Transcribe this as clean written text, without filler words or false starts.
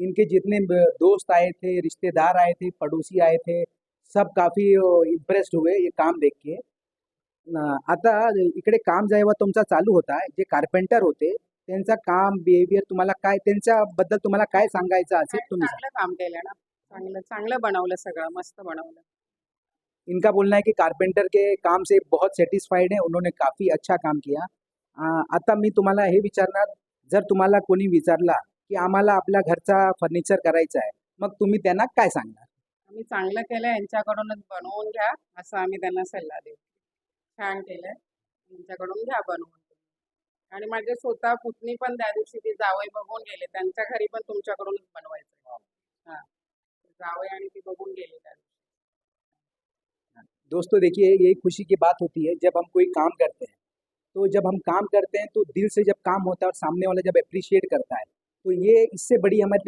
इनके जितने दोस्त आए थे, रिश्तेदार आए थे, पड़ोसी आए थे, सब काफ़ी इम्प्रेस्ड हुए ये काम देख के. आता इकडे काम जेव्हा तुमचा चालू होता, जे कार्पेंटर होते, त्यांचा काम, बिहेवियर तुम्हाला काय, त्यांच्याबद्दल तुम्हाला काय सांगायचं असेल तुम्ही सांगा. चांगलं काम केलं ना. चांगलं चांगलं बनवलं, सगळं मस्त बनवलं. इनका बोलना है कि कारपेंटर के काम से बहुत सॅटिस्फाईड आहे, उन्होंने काफी अच्छा काम किया. आता मी तुम्हाला हे विचारणार, जर तुम्हाला कोणी विचारला की आम्हाला आपल्या घरचा फर्निचर करायचा आहे, मग तुम्ही त्यांना काय सांगणार? आम्ही चांगलं केलं, यांच्याकडूनच बनवून घ्या असं आम्ही त्यांना सल्ला देऊ. छान केलंय, यांच्याकडून घ्या बनवून. आणि माझे स्वतः पुतणी पण त्या दिवशी ती जावई बघून गेले, त्यांच्या घरी पण तुमच्याकडूनच बनवायचं. हा, जावई आणि ती बघून गेले त्या दिवशी. दोस्तों देखिए, यही खुशी की बात होती है जब हम कोई काम करते हैं. तो जब हम काम करते हैं तो दिल से जब काम होता है और सामने वाला जब अप्रिशिएट करता है, तो ये इससे बड़ी हमारे